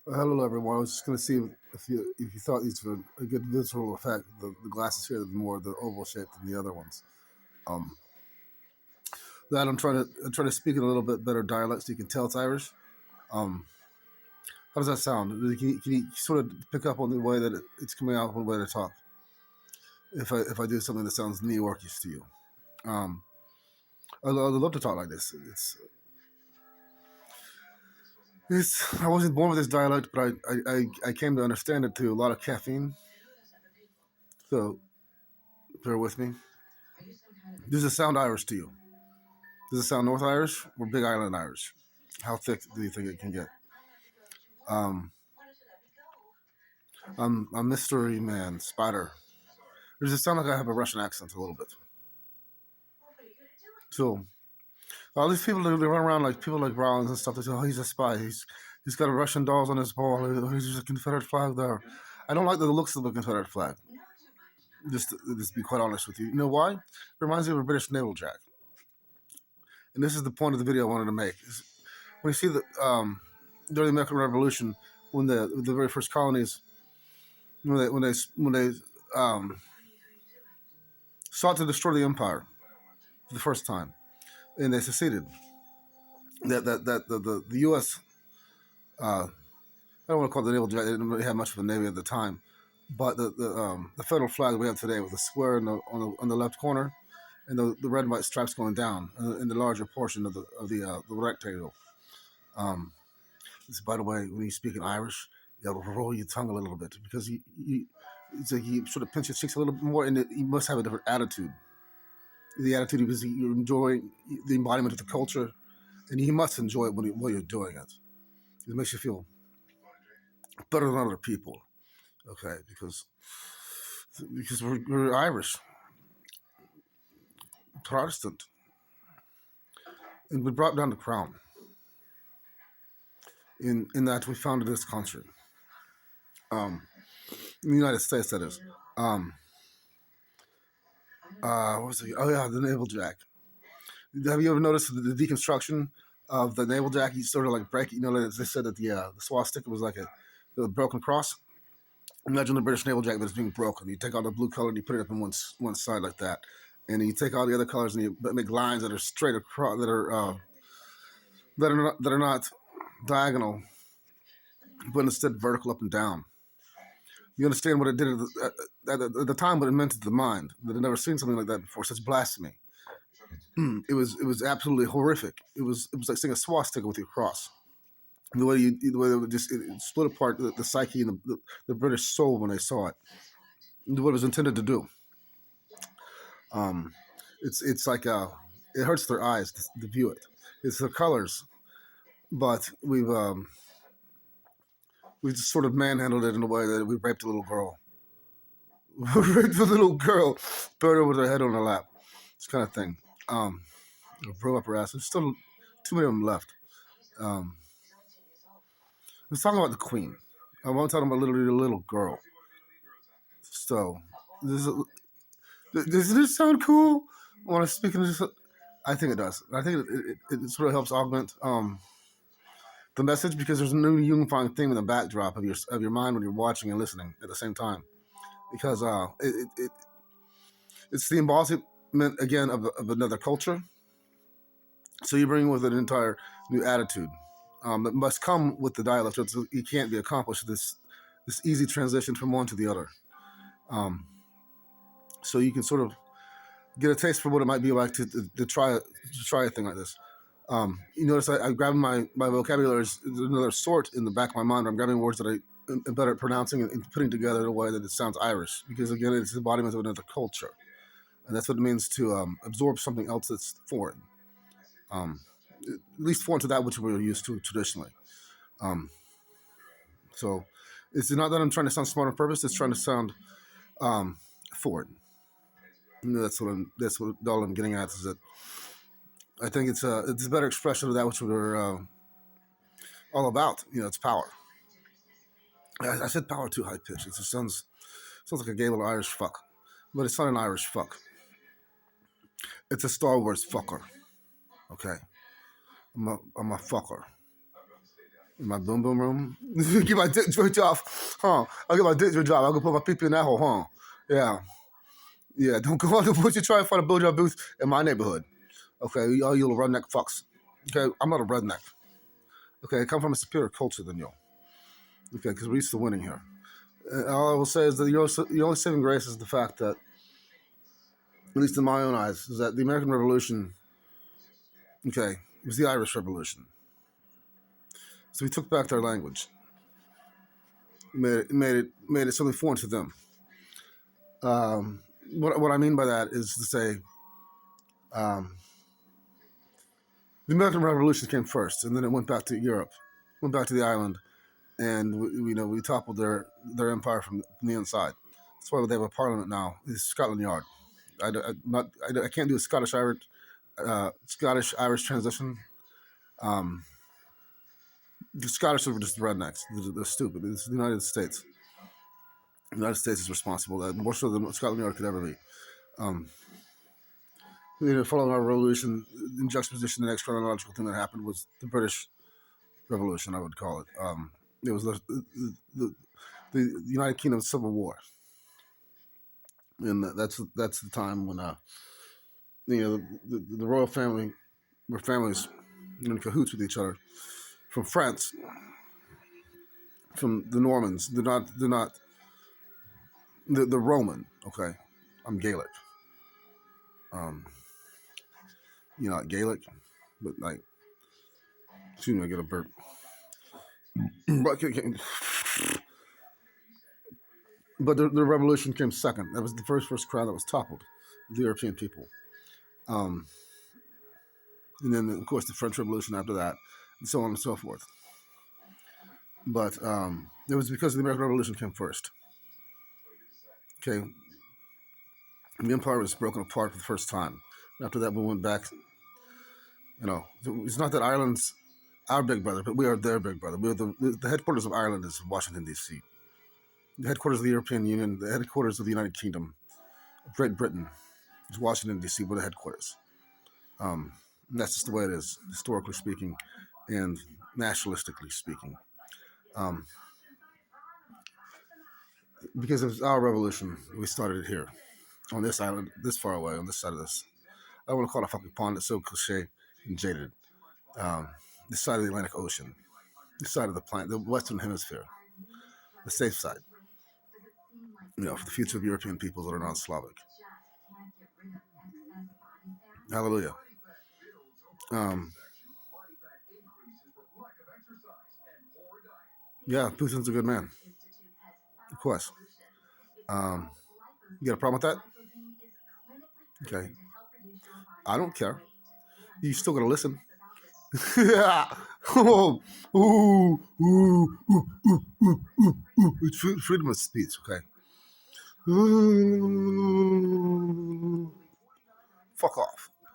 Hello, everyone. I was just going to see if you thought these were a good visual effect. The glasses here are more the oval shape than the other ones. Um, that I'm trying to speak in a little bit better dialect so you can tell it's Irish. Um, how does that sound? Can you sort of pick up on the way that it's coming out, one way to talk? If I do something that sounds New Yorkish to you, um, I'd love to talk like this. I wasn't born with this dialect, but I came to understand it through a lot of caffeine. So bear with me. Does it sound Irish to you? Does it sound North Irish or Big Island Irish? How thick do you think it can get? Um, I'm a mystery man, Spider. Does it sound like I have a Russian accent a little bit? So all these people they run around like people like Rollins and stuff. They say, "Oh, he's a spy. He's got a Russian dolls on his ball. He's just a Confederate flag there." I don't like the looks of the Confederate flag. Just to be quite honest with you. You know why? It reminds me of a British naval jack. And this is the point of the video I wanted to make. When you see the during the American Revolution, when the very first colonies when they um, sought to destroy the empire for the first time, and they succeeded. The U.S. I don't want to call it the naval jack. They didn't really have much of a navy at the time, but the federal flag we have today with the square on the left corner and the red and white stripes going down in the larger portion of the rectangle. Um, this, by the way, when you speak in Irish, you have to roll your tongue a little bit because it's like you sort of pinch your cheeks a little bit more, and you must have a different attitude. The attitude because you're enjoying the embodiment of the culture, and you must enjoy it when you're doing it. It makes you feel better than other people. Okay, because we're Irish, Protestant, and we brought down the crown in that we founded this country, um, in the United States. That is. Um, what was it? Oh yeah, the naval jack. Have you ever noticed the deconstruction of the naval jack? You sort of like break it. You know, they said that the swastika was like the broken cross. Imagine the British naval jack that's being broken. You take all the blue color and you put it up on one side like that, and then you take all the other colors and you make lines that are straight across that are not diagonal, but instead vertical up and down. You understand what it did at the time, what it meant to the mind. That had never seen something like that before. Such blasphemy. It was absolutely horrific. It was like seeing a swastika with your cross. The way it would just it split apart the psyche and the British soul when they saw it. What it was intended to do. Um, it's like it hurts their eyes to view it. It's the colors, but we just sort of manhandled it in a way that we raped a little girl. We raped a little girl, buried her with her head on her lap. This kind of thing. Um, Throw up her ass. There's still too many of them left. Um, Let's talk about the queen. I'm talking about literally the little girl. So, this is, does this sound cool? When I speak in this, I think it does. I think it sort of helps augment the message because there's a new unifying theme in the backdrop of your mind when you're watching and listening at the same time. Because it's the embodiment again of another culture. So you bring with it an entire new attitude that must come with the dialect. It can't be accomplished this easy transition from one to the other. Um, so you can sort of get a taste for what it might be like to try a thing like this. You notice I grab my vocabulary is another sort in the back of my mind. I'm grabbing words that I'm better at pronouncing and putting together in a way that it sounds Irish because again it's the embodiment of another culture, and that's what it means to absorb something else that's foreign, um, at least foreign to that which we're used to traditionally. Um, so it's not that I'm trying to sound smart on purpose; it's trying to sound um, foreign. That's what all I'm getting at is that I think it's a better expression of that which we're all about. It's power. I said power too high pitched. It just sounds like a gay little Irish fuck, but it's not an Irish fuck. It's a Star Wars fucker. Okay, I'm a fucker. In my boom boom room. Get my dick jerked off, huh? I'll get my dick jerked off. I'll go put my pee in that hole, huh? Yeah. Yeah, don't go out and put you try to find a blowjob booth in my neighborhood. Okay, all you little redneck fucks. Okay, I'm not a redneck. Okay, I come from a superior culture than you. Okay, because we're used to winning here. All I will say is that the only saving grace is the fact that, at least in my own eyes, is that the American Revolution, okay, it was the Irish Revolution. So we took back their language, made it something foreign to them. What I mean by that is to say, um, the American Revolution came first, and then it went back to Europe, went back to the island, and we toppled their empire from the inside. That's why they have a parliament now. It's Scotland Yard. I can't do a Scottish Irish transition. Um, the Scottish are just rednecks. They're stupid. It's the United States. The United States is responsible. More so than Scotland Yard could ever be. Following our revolution, in juxtaposition, the next chronological thing that happened was the British Revolution, I would call it. It was the United Kingdom Civil War, and that's the time when the royal family were families in cahoots with each other. From France, from the Normans, they're not the Roman. Okay, I'm Gaelic. Um, not Gaelic, but like, excuse me, I get a burp. But the revolution came second. That was the first crown that was toppled, the European people. Um, and then, of course, the French Revolution after that, and so on and so forth. But it was because the American Revolution came first. Okay, the empire was broken apart for the first time. After that, we went back. It's not that Ireland's our big brother, but we are their big brother. The headquarters of Ireland is Washington, D.C. The headquarters of the European Union, the headquarters of the United Kingdom, of Great Britain, is Washington, D.C., we're the headquarters. That's just the way it is, historically speaking and nationalistically speaking. Because of our revolution, we started it here, on this island, this far away, on this side of this. I don't want to call it a fucking pond, it's so cliche and jaded. This side of the Atlantic Ocean, this side of the planet, the Western Hemisphere, the safe side, for the future of European peoples that are non-Slavic. Hallelujah. Yeah, Putin's a good man. Of course. You got a problem with that? Okay. I don't care. You still gotta listen. Oh, it's freedom of speech, okay? Fuck off.